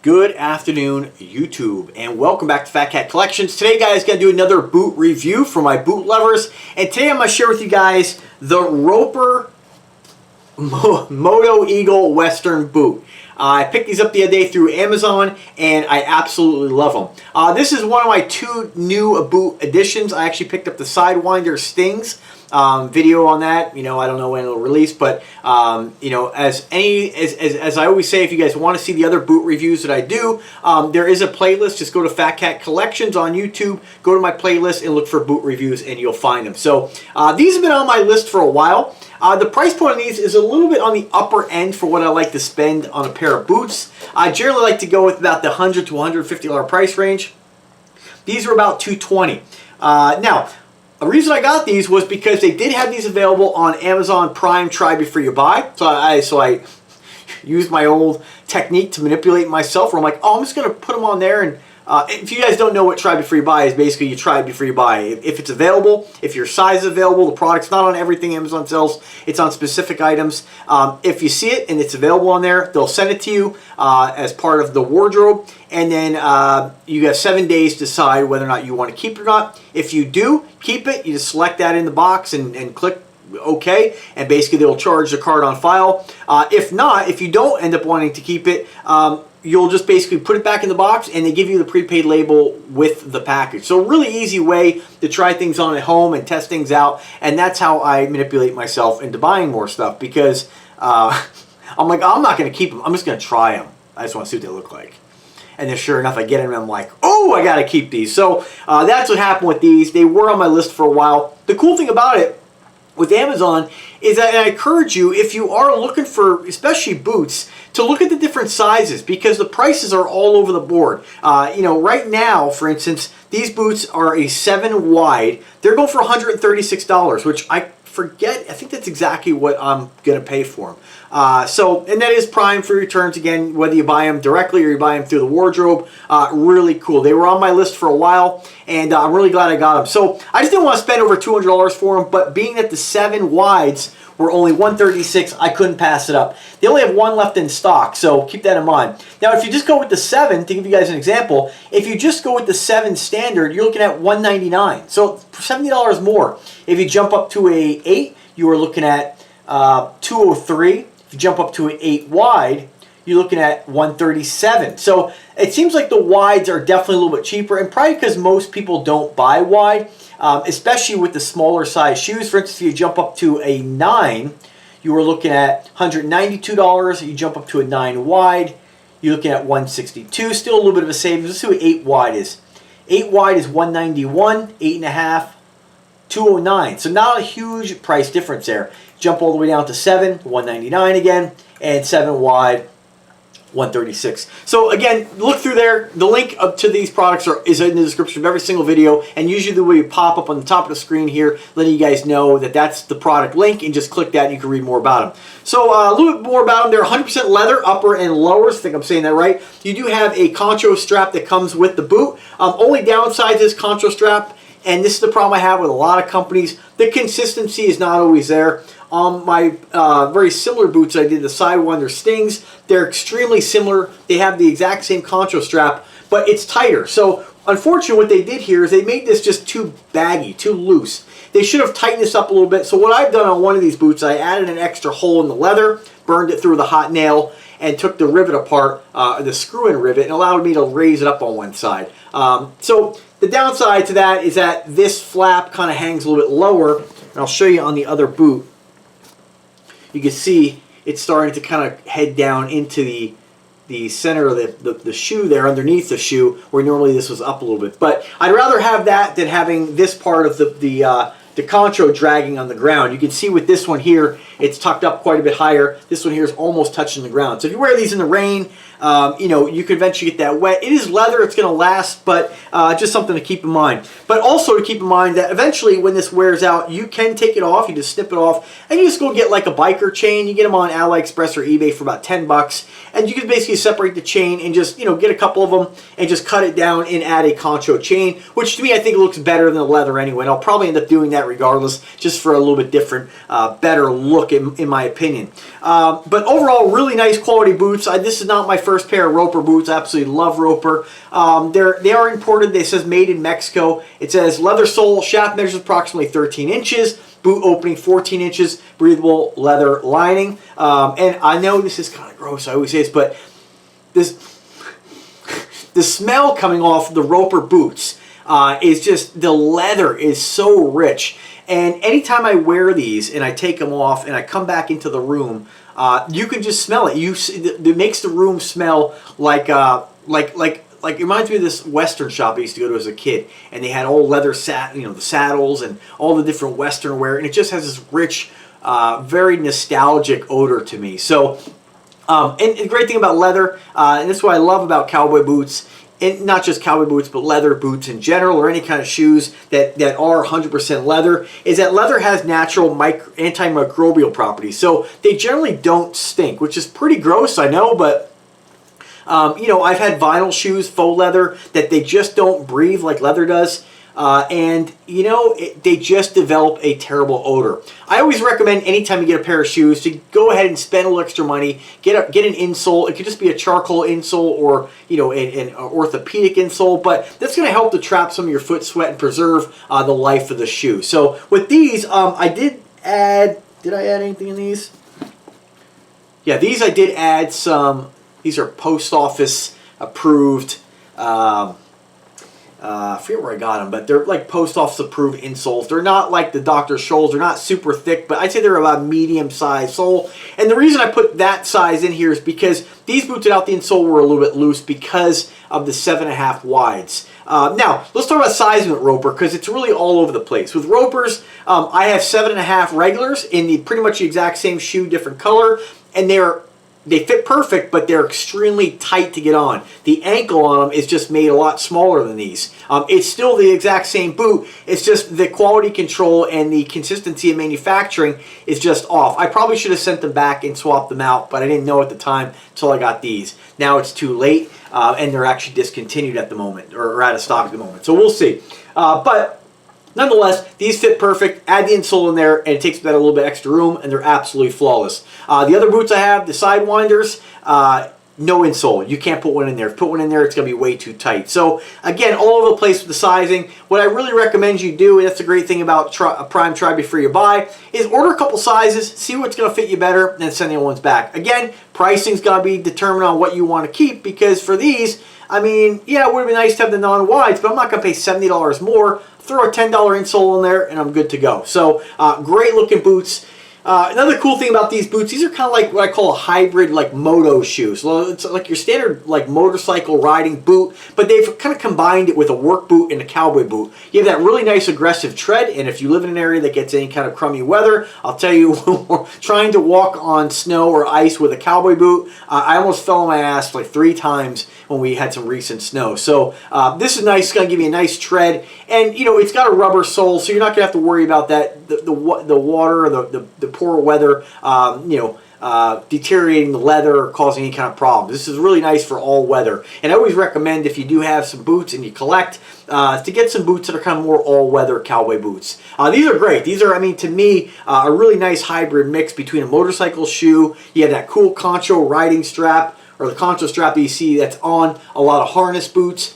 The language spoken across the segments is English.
Good afternoon, YouTube, and welcome back to Fat Cat Collections. Today, guys, gonna do another boot review for my boot lovers, and today I'm gonna share with you guys the Roper Moto Eagle Western boot. I picked these up the other day through Amazon, and I absolutely love them. This is one of my two new boot additions. I actually picked up the Sidewinder Stings. Video on that, I don't know when it'll release, but as I always say, if you guys want to see the other boot reviews that I do, there is a playlist. Just go to Fat Cat Collections on YouTube, go to my playlist and look for boot reviews and you'll find them. So these have been on my list for a while. The price point on these is a little bit on the upper end for what I like to spend on a pair of boots. I generally like to go with about the $100 to $150 price range. These are about $220. Now, the reason I got these was because they did have these available on Amazon Prime Try Before You Buy. So I used my old technique to manipulate myself where I'm like, oh, I'm just going to put them on there. And if you guys don't know what Try Before You Buy is, basically you try before you buy. If it's available, if your size is available, the product's not on everything Amazon sells, it's on specific items. If you see it and it's available on there, they'll send it to you as part of the wardrobe. And then you have 7 days to decide whether or not you want to keep it or not. If you do keep it, you just select that in the box and click OK, and basically they'll charge the card on file. If not, if you don't end up wanting to keep it, you'll just basically put it back in the box and they give you the prepaid label with the package. So a really easy way to try things on at home and test things out, and that's how I manipulate myself into buying more stuff, because I'm like, I'm not going to keep them, I'm just going to try them. I just want to see what they look like. And then sure enough, I get them and I'm like, oh, I got to keep these. So that's what happened with these. They were on my list for a while. The cool thing about it with Amazon is that I encourage you, if you are looking for, especially boots, to look at the different sizes, because the prices are all over the board. Right now, for instance, these boots are a 7 wide. They're going for $136, which I think that's exactly what I'm going to pay for them. And that is Prime for returns, again, whether you buy them directly or you buy them through the wardrobe. Really cool. They were on my list for a while, and I'm really glad I got them. So I just didn't want to spend over $200 for them, but being that the 7 wides were only $136, I couldn't pass it up. They only have one left in stock, so keep that in mind. Now, if you just go with the 7, to give you guys an example, if you just go with the 7 standard, you're looking at $199, so $70 more. If you jump up to a 8, you are looking at $203. If you jump up to an 8 wide, you're looking at $137. So it seems like the wides are definitely a little bit cheaper, and probably because most people don't buy wide, especially with the smaller size shoes. For instance, if you jump up to a 9, you are looking at $192. You jump up to a 9 wide, you're looking at $162. Still a little bit of a savings. Let's see what 8 wide is. 8 wide is $191, 8.5, $209. So not a huge price difference there. Jump all the way down to 7, $199 again, and 7 wide, $136. So again, look through there. The link up to these products is in the description of every single video, and usually the way you pop up on the top of the screen here, letting you guys know that that's the product link, and just click that and you can read more about them. So a little bit more about them. They're 100% leather, upper and lowers. I think I'm saying that right. You do have a concho strap that comes with the boot. Only downside to this concho strap, and this is the problem I have with a lot of companies, the consistency is not always there. On my very similar boots I did, the Sidewinder Stings, they're extremely similar. They have the exact same concho strap, but it's tighter. So unfortunately what they did here is they made this just too baggy, too loose. They should have tightened this up a little bit. So what I've done on one of these boots, I added an extra hole in the leather, burned it through with a hot nail, and took the rivet apart, the screw-in rivet, and allowed me to raise it up on one side. So the downside to that is that this flap kind of hangs a little bit lower, and I'll show you on the other boot. You can see it's starting to kind of head down into the center of the shoe there, underneath the shoe, where normally this was up a little bit. But I'd rather have that than having this part of the concho dragging on the ground. You can see with this one here, it's tucked up quite a bit higher. This one here is almost touching the ground. So if you wear these in the rain, you could eventually get that wet. It is leather, it's going to last, but just something to keep in mind. But also to keep in mind that eventually when this wears out, you can take it off, you just snip it off, and you just go get like a biker chain. You get them on AliExpress or eBay for about 10 bucks, and you can basically separate the chain and just, get a couple of them and just cut it down and add a concho chain, which to me I think looks better than the leather anyway, and I'll probably end up doing that that regardless, just for a little bit different, better look in my opinion. But overall, really nice quality boots. This is not my first pair of Roper boots. I absolutely love Roper. They are imported. It says made in Mexico. It says leather sole, shaft measures approximately 13 inches. Boot opening 14 inches, breathable leather lining. And I know this is kind of gross, I always say this, but the smell coming off the Roper boots is just, the leather is so rich. And anytime I wear these and I take them off and I come back into the room, you can just smell it. It makes the room smell like it reminds me of this Western shop I used to go to as a kid, and they had all leather the saddles and all the different Western wear, and it just has this rich, very nostalgic odor to me. So, and the great thing about leather, and this is what I love about cowboy boots, and not just cowboy boots, but leather boots in general, or any kind of shoes that are 100% leather, is that leather has natural antimicrobial properties. So they generally don't stink, which is pretty gross, I know, but you know, I've had vinyl shoes, faux leather, that they just don't breathe like leather does. And, you know, they just develop a terrible odor. I always recommend anytime you get a pair of shoes to go ahead and spend a little extra money, get an insole. It could just be a charcoal insole or, you know, an orthopedic insole, but that's going to help to trap some of your foot sweat and preserve the life of the shoe. So with these, I did I add anything in these? Yeah, these I did add some. These are post office approved, I forget where I got them, but they're like post office approved insoles. They're not like the Dr. Scholl's, they're not super thick, but I'd say they're about medium size sole. And the reason I put that size in here is because these boots without the insole were a little bit loose because of the 7.5 wides. Now, let's talk about sizing with Roper, because it's really all over the place. With Ropers, I have 7.5 regulars in pretty much the exact same shoe, different color, and they fit perfect, but they're extremely tight to get on. The ankle on them is just made a lot smaller than these. It's still the exact same boot. It's just the quality control and the consistency of manufacturing is just off. I probably should have sent them back and swapped them out, but I didn't know at the time until I got these. Now it's too late, and they're actually discontinued at the moment, or out of stock at the moment. So we'll see. But nonetheless, these fit perfect. Add the insole in there, and it takes that a little bit extra room, and they're absolutely flawless. The other boots I have, the Sidewinders, no insole. You can't put one in there. If you put one in there, it's going to be way too tight. So, again, all over the place with the sizing. What I really recommend you do, and that's the great thing about Prime Try Before You Buy, is order a couple sizes, see what's going to fit you better, and then send the other ones back. Again, pricing's going to be determined on what you want to keep, because for these, I mean, yeah, it would have been nice to have the non-wides, but I'm not going to pay $70 more. Throw a $10 insole in there, and I'm good to go. So, great looking boots. Another cool thing about these boots, these are kind of like what I call a hybrid, like Moto shoes. So it's like your standard like motorcycle riding boot, but they've kind of combined it with a work boot and a cowboy boot. You have that really nice aggressive tread, and if you live in an area that gets any kind of crummy weather, I'll tell you, trying to walk on snow or ice with a cowboy boot, I almost fell on my ass like 3 times when we had some recent snow. So this is nice. It's going to give you a nice tread, and you know it's got a rubber sole, so you're not going to have to worry about that the water or the poor weather, deteriorating the leather or causing any kind of problems. This is really nice for all weather. And I always recommend, if you do have some boots and you collect, to get some boots that are kind of more all-weather cowboy boots. These are great. These are, I mean, to me, a really nice hybrid mix between a motorcycle shoe. You have that cool concho riding strap, or the concho strap that you see that's on a lot of harness boots.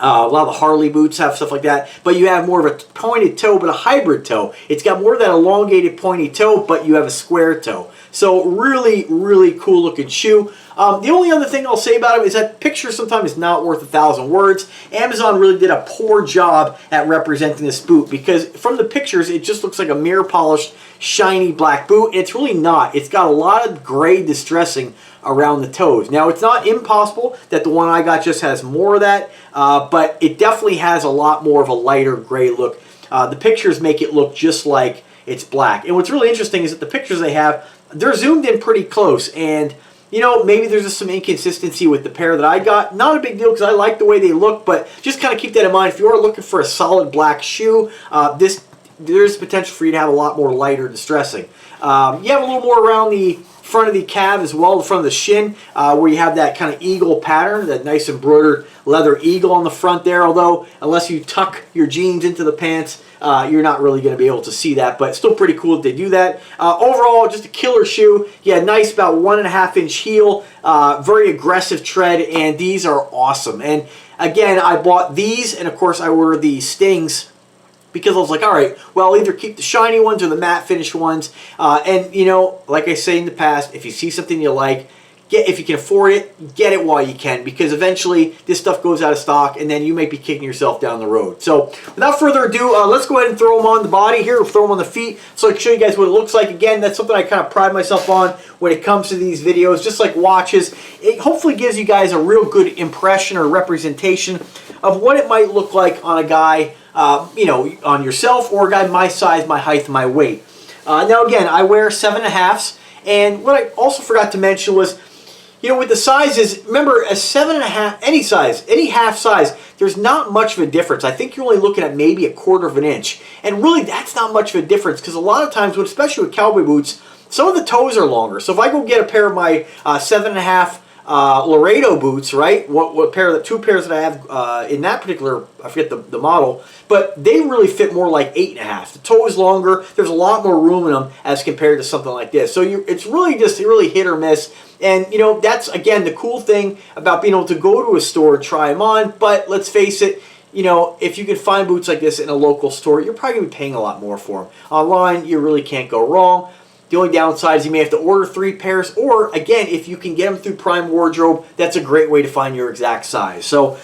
A lot of the Harley boots have stuff like that, but you have more of a pointed toe, but a hybrid toe. It's got more of that elongated pointy toe, but you have a square toe. So really, really cool looking shoe. The only other thing I'll say about it is that picture sometimes is not worth 1,000 words. Amazon really did a poor job at representing this boot, because from the pictures it just looks like a mirror polished, shiny black boot. It's really not. It's got a lot of gray distressing around the toes. Now, it's not impossible that the one I got just has more of that, but it definitely has a lot more of a lighter gray look. The pictures make it look just like it's black. And what's really interesting is that the pictures they have, they're zoomed in pretty close, and you know, maybe there's just some inconsistency with the pair that I got. Not a big deal, because I like the way they look, but just kind of keep that in mind. If you are looking for a solid black shoe, there's potential for you to have a lot more lighter distressing. You have a little more around the front of the calf as well, the front of the shin, where you have that kind of eagle pattern, that nice embroidered leather eagle on the front there. Although, unless you tuck your jeans into the pants, you're not really going to be able to see that, but still pretty cool that they do that. Overall, just a killer shoe. Yeah, nice about 1.5 inch heel, very aggressive tread, and these are awesome. And again, I bought these, and of course I ordered the Stings, because I was like, all right, well, I'll either keep the shiny ones or the matte finish ones. And, you know, like I say in the past, if you see something you like, if you can afford it, get it while you can, because eventually this stuff goes out of stock and then you may be kicking yourself down the road. So without further ado, let's go ahead and throw them on the body here, throw them on the feet so I can show you guys what it looks like. Again, that's something I kind of pride myself on when it comes to these videos, just like watches. It hopefully gives you guys a real good impression or representation of what it might look like on a guy, you know, on yourself, or a guy my size, my height, my weight. Now again, I wear 7.5s, and what I also forgot to mention was, you know, with the sizes, remember a 7.5, any size, any half size, there's not much of a difference. I think you're only looking at maybe 1/4 inch. And really, that's not much of a difference, because a lot of times, especially with cowboy boots, some of the toes are longer. So if I go get a pair of my 7.5 Laredo boots, right? What pair? The 2 pairs that I have in that particular, I forget the model, but they really fit more like 8.5. The toe is longer. There's a lot more room in them as compared to something like this. So it's really just really hit or miss. And you know, that's again the cool thing about being able to go to a store and try them on. But let's face it, you know, if you can find boots like this in a local store, you're probably going to be paying a lot more for them. Online, you really can't go wrong. The only downside is you may have to order 3 pairs, or again, if you can get them through Prime Wardrobe, that's a great way to find your exact size. So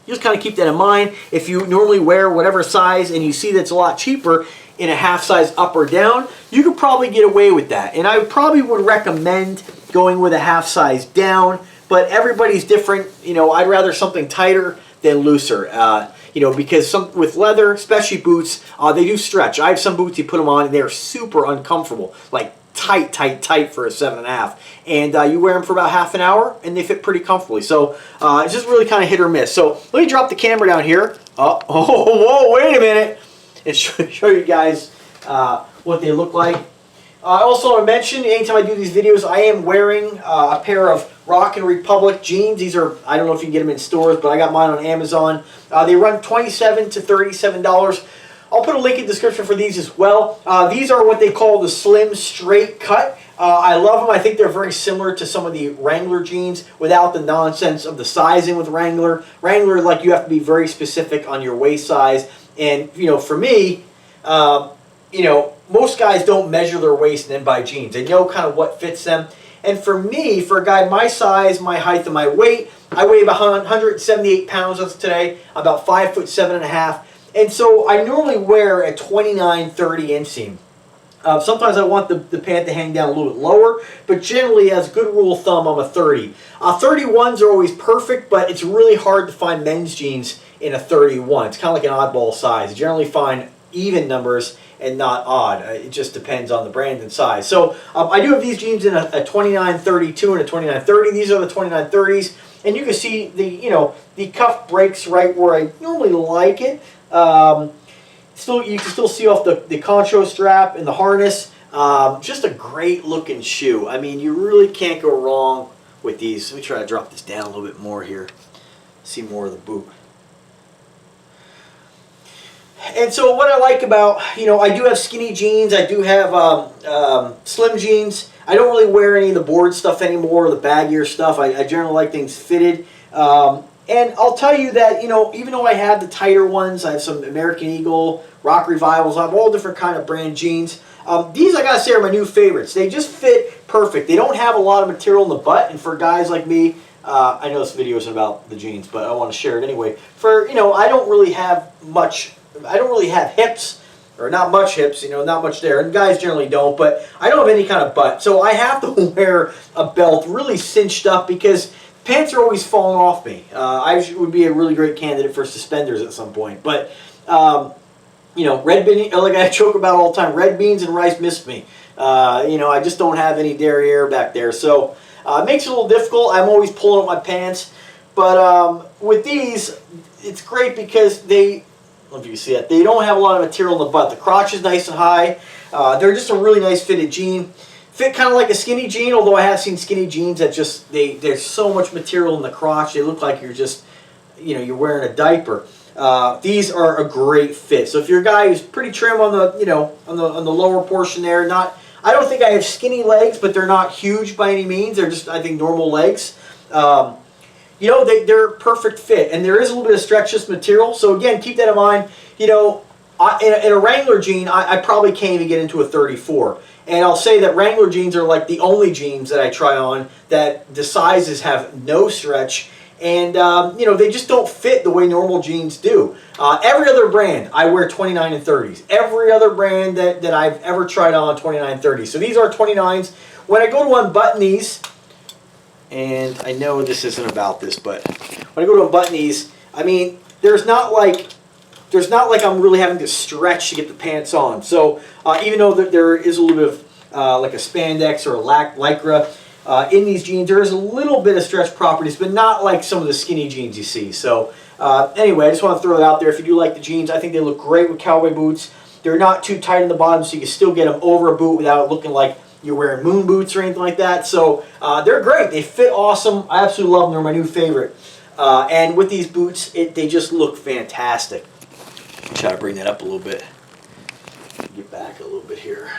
just kind of keep that in mind. If you normally wear whatever size and you see that's a lot cheaper in a half size up or down, you could probably get away with that. And I probably would recommend going with a half size down, but everybody's different. You know, I'd rather something tighter than looser. You know, because with leather, especially boots, they do stretch. I have some boots you put them on and they're super uncomfortable, like tight for a 7.5. And you wear them for about half an hour and they fit pretty comfortably. So it's just really kind of hit or miss. So let me drop the camera down here. Oh, whoa, wait a minute. And show you guys what they look like. I also want to mention, anytime I do these videos, I am wearing a pair of Rockin' Republic jeans. These are, I don't know if you can get them in stores, but I got mine on Amazon. They run $27 to $37. I'll put a link in the description for these as well. These are what they call the slim straight cut. I love them. I think they're very similar to some of the Wrangler jeans without the nonsense of the sizing with Wrangler. Wrangler, like, you have to be very specific on your waist size. And, you know, for me, you know, most guys don't measure their waist and then buy jeans. They know kind of what fits them. And for me, for a guy my size, my height, and my weight, I weigh about 178 pounds as of today, about 5'7.5". And so I normally wear a 29-30 inseam. Sometimes I want the pant to hang down a little bit lower, but generally, as a good rule of thumb, I'm a 30. 31s are always perfect, but it's really hard to find men's jeans in a 31. It's kind of like an oddball size. You generally find even numbers and not odd. It just depends on the brand and size. So I do have these jeans in a 29-32 and a 29-30. These are the 29-30s, and you can see the, you know, the cuff breaks right where I normally like it. Still, you can still see off the concho strap and the harness. Just a great looking shoe. I mean, you really can't go wrong with these. Let me try to drop this down a little bit more here. See more of the boot. And so what I like about, you know, I do have skinny jeans. I do have slim jeans. I don't really wear any of the board stuff anymore, the baggier stuff. I generally like things fitted. And I'll tell you that, you know, even though I have the tighter ones, I have some American Eagle, Rock Revivals, I have all different kind of brand jeans. These, I gotta say, are my new favorites. They just fit perfect. They don't have a lot of material in the butt, and for guys like me, I know this video isn't about the jeans, but I want to share it anyway. For, you know, I don't really have hips, or not much hips, you know, not much there. And guys generally don't, but I don't have any kind of butt. So I have to wear a belt really cinched up because pants are always falling off me. I would be a really great candidate for suspenders at some point. But, you know, red bean, like I joke about all the time, red beans and rice missed me. You know, I just don't have any derriere back there. So it makes it a little difficult. I'm always pulling up my pants. But with these, it's great because they, I don't know if you can see that, they don't have a lot of material in the butt. The crotch is nice and high. They're just a really nice fitted jean. Fit kind of like a skinny jean, although I have seen skinny jeans that just, there's so much material in the crotch, they look like you're just, you know, you're wearing a diaper. These are a great fit. So if you're a guy who's pretty trim on the, you know, on the lower portion there, not, I don't think I have skinny legs, but they're not huge by any means. They're just, I think, normal legs. You know, they're a perfect fit, and there is a little bit of stretchless material. So again, keep that in mind. You know, in a Wrangler jean, I probably can't even get into a 34. And I'll say that Wrangler jeans are like the only jeans that I try on that the sizes have no stretch. And, you know, they just don't fit the way normal jeans do. Every other brand, I wear 29 and 30s. Every other brand that I've ever tried on, 29 and 30s. So these are 29s. When I go to unbutton these, and I know this isn't about this, but when I go to unbutton these, I mean, there's not like I'm really having to stretch to get the pants on. So even though there is a little bit of like a spandex or a lycra in these jeans, there is a little bit of stretch properties, but not like some of the skinny jeans you see. So anyway, I just want to throw it out there. If you do like the jeans, I think they look great with cowboy boots. They're not too tight in the bottom, so you can still get them over a boot without looking like you're wearing moon boots or anything like that. So they're great. They fit awesome. I absolutely love them. They're my new favorite. And with these boots, they just look fantastic. Try to bring that up a little bit. Get back a little bit here.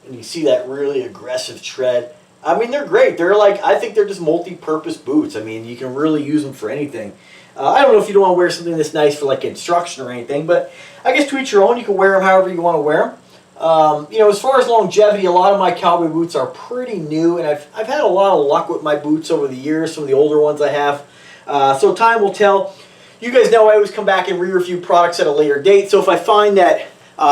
And you see that really aggressive tread. I mean, they're great. They're like, I think they're just multi-purpose boots. I mean, you can really use them for anything. I don't know if you don't want to wear something that's nice for like instruction or anything, but I guess to each your own. You can wear them however you want to wear them. You know, as far as longevity, a lot of my cowboy boots are pretty new, and I've had a lot of luck with my boots over the years, some of the older ones I have. So time will tell. You guys know I always come back and re-review products at a later date, so if I find that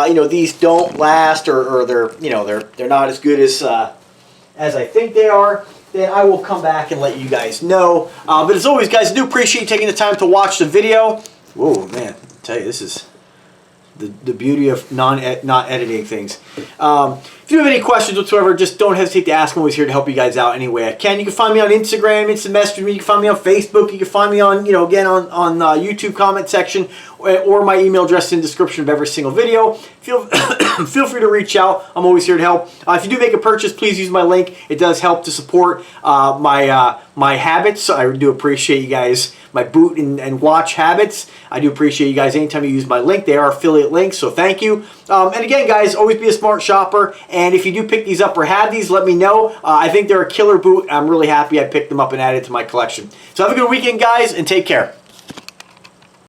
you know, these don't last or they're, you know, they're not as good as I think they are, then I will come back and let you guys know. But as always, guys, I do appreciate you taking the time to watch the video. Whoa, man, I tell you, this is the beauty of not editing things. If you have any questions whatsoever, just don't hesitate to ask. I'm always here to help you guys out any way I can. You can find me on Instagram, instant message me. You can find me on Facebook. You can find me on, you know, again on YouTube comment section, or my email address in the description of every single video. Feel free to reach out. I'm always here to help. If you do make a purchase, please use my link. It does help to support my habits. I do appreciate you guys, my boot and watch habits. I do appreciate you guys anytime you use my link. They are affiliate links, so thank you. And again, guys, always be a smart shopper. And if you do pick these up or have these, let me know. I think they're a killer boot. I'm really happy I picked them up and added to my collection. So have a good weekend, guys, and take care.